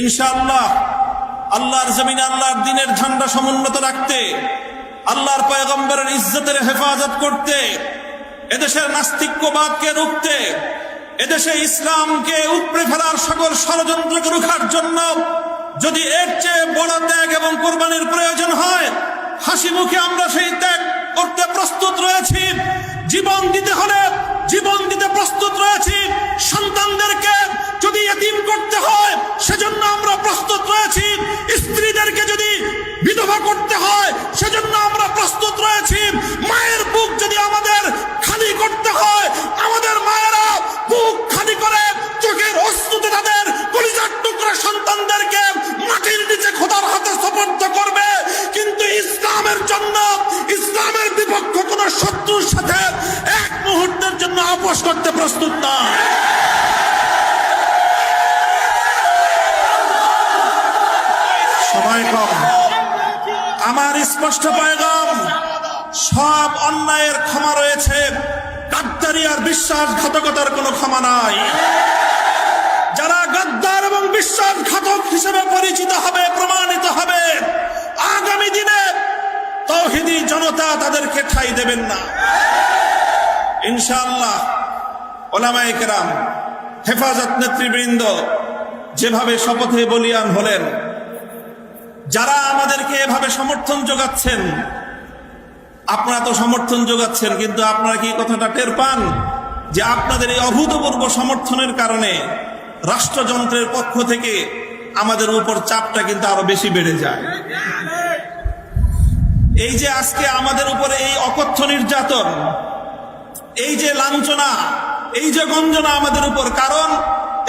ইনশাআল্লাহ আল্লাহর জমিনে আল্লাহর দ্বীনের ঝান্ডা সমুন্নত রাখতে, আল্লাহর পয়গম্বরের ইজ্জতের হেফাজত করতে, এদেশের নাস্তিক্যবাদকে রুখতে, এদেশে ইসলামকে উপড়ে ফেলার সকল ষড়যন্ত্রকে রুখার জন্য যদি এর চেয়ে বড় ত্যাগ এবং কোরবানির প্রয়োজন হয়, হাসি মুখে আমরা সেই ত্যাগ করতে প্রস্তুত রয়েছি। জীবন দিতে হলে জীবন দিতে প্রস্তুত রয়েছি। সন্তানদেরকে যদি এতিম করতে হয় সেজন্য আমরা প্রস্তুত রয়েছি। স্ত্রীদেরকে যদি বিধবা করতে হয় সেজন্য আমরা প্রস্তুত রয়েছি। মায়ের বুক যদি আমাদের খালি করতে হয়, আমাদের মায়েরা বুক খালি করে চোখের অশ্রুতে তাদের কলিজার টুকরা সন্তানদেরকে মাটির নিচে খোদার হাতে সুপর্দ করবে। কিন্তু ইসলামের জন্য, ইসলামের বিপক্ষ কোন শত্রুর সাথে এক মুহূর্তের জন্য আপোষ করতে প্রস্তুত না। সময় কম, আমার স্পষ্ট পয়গাম, সব অন্যায়ের ক্ষমা রয়েছে, গাদ্দারি আর বিশ্বাসঘাতকতার কোনো ক্ষমা নাই। যারা গাদ্দার এবং বিশ্বাসঘাতক হিসেবে পরিচিত হবে, প্রমাণিত হবে, আগামী দিনে তাওহীদি জনতা তাদেরকে ঠাঁই দেবেন না ইনশাআল্লাহ। ওলামায়ে কেরাম, হেফাজত নেতৃবৃন্দ যেভাবে শপথে বলিয়ান হলেন, যারা আমাদেরকে এভাবে সমর্থন যোগাচ্ছেন, আপনারা তো সমর্থন যোগাচ্ছেন, কিন্তু আপনারা কি কথাটা টের পান যে আপনাদের এই অভূতপূর্ব সমর্থনের কারণে রাষ্ট্রযন্ত্রের পক্ষ থেকে আমাদের উপর চাপটা কিন্তু আরো বেশি বেড়ে যায়। এই যে আজকে আমাদের উপরে এই অকথ্য নির্যাতন, এই যে লাঞ্ছনা, এই যে গঞ্জনা আমাদের উপর, কারণ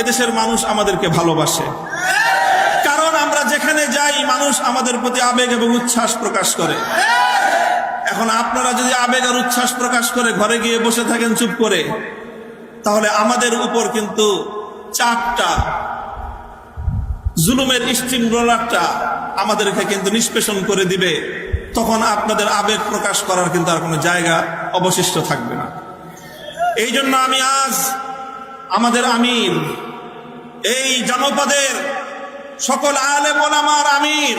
এদেশের মানুষ আমাদেরকে ভালোবাসে, কারণ আমরা যেখানে যাই মানুষ আমাদের প্রতি আবেগ এবং উচ্ছ্বাস প্রকাশ করে। এখন আপনারা যদি আবেগ আর উচ্ছ্বাস প্রকাশ করে ঘরে গিয়ে বসে থাকেন চুপ করে, তাহলে আমাদের উপর কিন্তু চাপটা, জুলুমের স্টিম রোলারটা আমাদেরকে কিন্তু নিষ্পেষণ করে দিবে। তখন আপনাদের আবেগ প্রকাশ করার কিন্তু আর কোনো জায়গা অবশিষ্ট থাকবে না। এই জন্য আমি আজ আমাদের আমির, এই জনপদের সকল আলেম ওলামার আমির,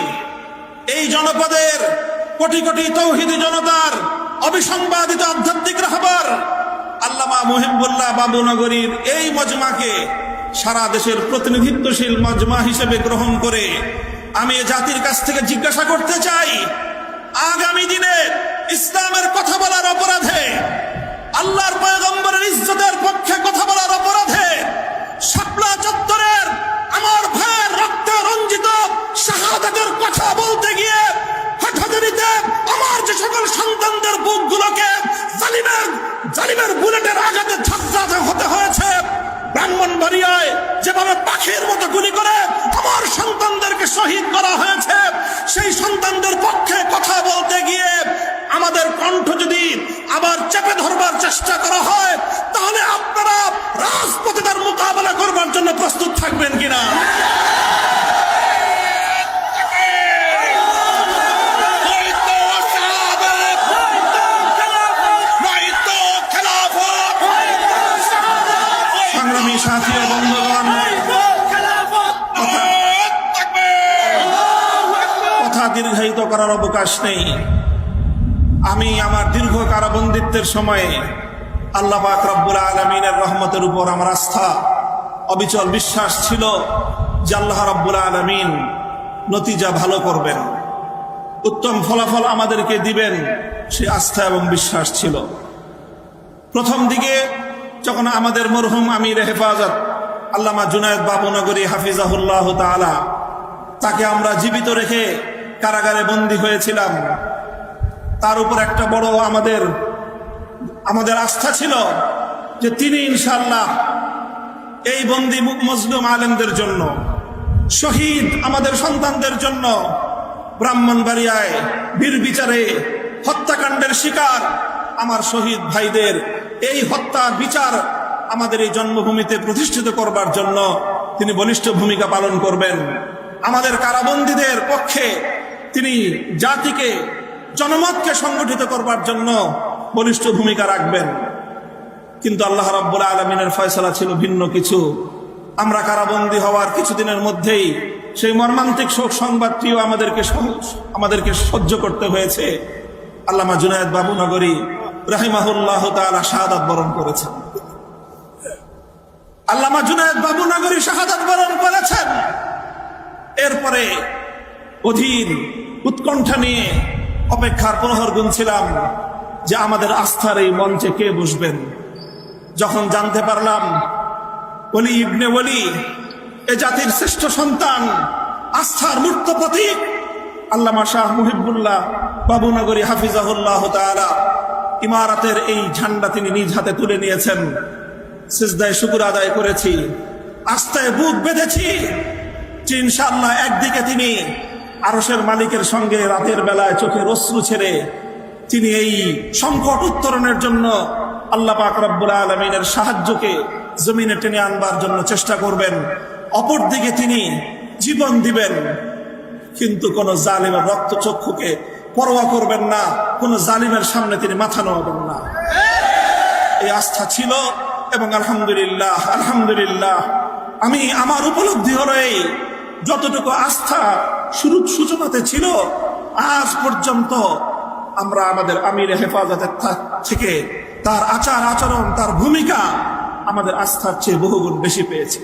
এই জনপদের কোটি কোটি তাওহীদি জনতার অবিসংবাদিত আধ্যাত্মিক রাহবার আল্লামা মুহিবুল্লাহ বাবুনগরীর এই মজমাকে সারা দেশের প্রতিনিধিত্বশীল মজমা হিসেবে গ্রহণ করে আমি জাতির কাছ থেকে জিজ্ঞাসা করতে চাই, আগামী দিনে ইসলামের কথা বলার অপরাধে, আল্লাহর পয়গম্বরের ইজ্জতের পক্ষে কথা বলার অপরাধে শাপলা চত্বরের আমার ভাইয়ের রক্তে রঞ্জিত শাহাদাতের কথা বলতে গিয়ে হঠাৎ আমার যে সকল সন্তানদের বুকগুলোকে জালিমের বুলেটের আঘাতে ঝাঁঝরা হতে হয়েছে, ব্রাহ্মণবাড়িয়ায় যেভাবে পাখির মতো গুলি করে আমার সন্তানদেরকে শহীদ করা হয়েছে, সেই সন্তানদের পক্ষে কথা বলতে গিয়ে আমাদের কণ্ঠ যদি আবার চেপে ধরবার চেষ্টা করা হয়, তাহলে আপনারা রাজপথে তার মোকাবেলা করবার জন্য প্রস্তুত থাকবেন কিনা? সংগ্রামী সাথী ও বন্ধুগণ, কথা দীর্ঘায়িত করার অবকাশ নেই। আমি আমার দীর্ঘ কারাবন্দিত্বের সময়ে আল্লাহ পাক রব্বুল আলামিনের রহমতের উপর আমার আস্থা, অবিচল বিশ্বাস ছিল যে আল্লাহ রব্বুল আলামিন নতিজা ভালো করবেন, উত্তম ফলাফল আমাদেরকে দিবেন, সে আস্থা এবং বিশ্বাস ছিল। প্রথম দিকে যখন আমাদের মরহুম আমির হেফাজত আল্লামা জুনায়েদ বাবুনগরী হাফিজাহুল্লাহ তাআলা, তাকে আমরা জীবিত রেখে কারাগারে বন্দী হয়েছিলাম, তার উপর একটা বড় আমাদের আস্থা ছিল যে তিনি ইনশাআল্লাহ এই বন্দী মজলুম আলেমদের জন্য, শহীদ আমাদের সন্তানদের জন্য, ব্রাহ্মণবাড়িয়ায় বীর বিচারে হত্যাকাণ্ডের শিকার আমার শহীদ ভাইদের এই হত্যার বিচার আমাদের এই জন্মভূমিতে প্রতিষ্ঠিত করবার জন্য তিনি বলিষ্ঠ ভূমিকা পালন করবেন। আমাদের কারাবন্দীদের পক্ষে তিনি জাতিকে, জনমতকে সংগঠিত করবার জন্য বলিষ্ঠ ভূমিকা রাখবেন। কিন্তু আল্লাহ রাব্বুল আলামিনের ফয়সালা ছিল ভিন্ন কিছু। আমরা কারাবন্দী হওয়ার কিছুদিনের মধ্যেই সেই মর্মান্তিক শোক সংবাদটিও আমাদেরকে সহ্য করতে হয়েছে। আল্লামা জুনায়েদ বাবুনগরী রাহিমাহুল্লাহ তাআলা শাহাদাত বরণ করেছেন। আল্লামা জুনায়েদ বাবুনগরী শাহাদাত বরণ করেছেন। এরপরে অধীর উৎকণ্ঠা নিয়ে অপেক্ষার প্রহর গুনছিলাম যে আমাদের আস্থার এই মঞ্চে কে বসবেন। যখন জানতে পারলাম ওলি ইবনে ওলি, এ জাতির শ্রেষ্ঠ সন্তান, আস্থার মূর্ত প্রতীক আল্লামা শাহ মুহিবুল্লাহ বাবুনগরী হাফিজাহুল্লাহ তাআলা ইমারতের এই ঝান্ডা তিনি নিজ হাতে তুলে নিয়েছেন, সিজদায় শুকর আদায় করেছি, আস্থায় বুক বেঁধেছি যে ইনশাআল্লাহ একদিকে তিনি আরশের মালিকের সঙ্গে রাতের বেলায় চোখের অশ্রু ছেড়ে তিনি এই সংকট উত্তরণের জন্য আল্লাহ পাক রব্বুল আলামিনের সাহায্যকে জমিনে টেনে আনবার জন্য চেষ্টা করবেন। অপরদিকে তিনি জীবন দিবেন, কিন্তু কোন জালিমের রক্তচক্ষুকে পরোয়া করবেন না, কোন জালিমের সামনে তিনি মাথা নোয়াবেন না। এই আস্থা ছিল এবং আলহামদুলিল্লাহ আলহামদুলিল্লাহ আমি আমার উপলব্ধি হলো এই যতটুকু আস্থা শুরুর সূচনাতে ছিল আজ পর্যন্ত আমরা আমাদের আমির হেফাজতের থেকে তার আচার আচরণ, তার ভূমিকা আমাদের আস্থার চেয়ে বহুগুণ বেশি পেয়েছে।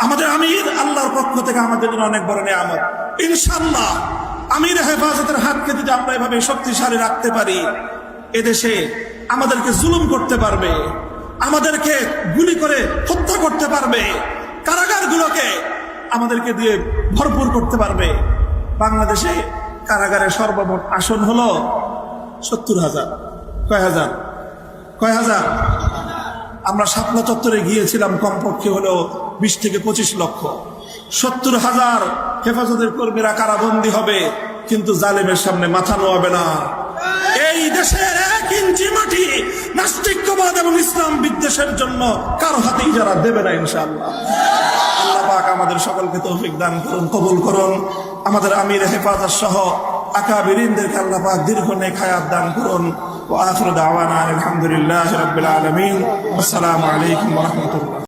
আমাদের আমির আল্লাহর পক্ষ থেকে আমাদের জন্য অনেক বড় নিয়ামত। ইনশাআল্লাহ আমির হেফাজতের হাতকে যদি আমরা এভাবে শক্তিশালী রাখতে পারি, এদেশে আমাদেরকে জুলুম করতে পারবে, আমাদেরকে গুলি করে হত্যা করতে পারবে, কারাগারগুলোকে আমাদেরকে দিয়ে ভরপুর করতে পারবে। বাংলাদেশে কারাগারের সর্বমোট আসন হলো 70,000। কয় হাজার? আমরা শাপলা চত্বরে গিয়েছিলাম, কমপক্ষে হলো 20 থেকে 25 লক্ষ। 70,000 হেফাজতের কর্মীরা কারাবন্দী হবে, কিন্তু জালেমের সামনে মাথা নোয়াবে না। এই দেশের 1 ইঞ্চি মাটি নাস্তিক্যবাদ এবং ইসলাম বিদ্বেষের জন্য কারো হাতে ইজারা দেবে না ইনশাআল্লাহ। আল্লাহ পাক আমাদের সকলকে তৌফিক দান করুন, কবুল করুন। আমাদের আমির হেফাজত সহ আকাবিরিনদেরকে আল্লাহ পাক দীর্ঘ নেক হায়াত দান করুন। ওয়া আখিরু দাওয়ানা আলহামদুলিল্লাহি রাব্বিল আলামিন। আসসালামু আলাইকুম ওয়া রাহমাতুল্লাহ।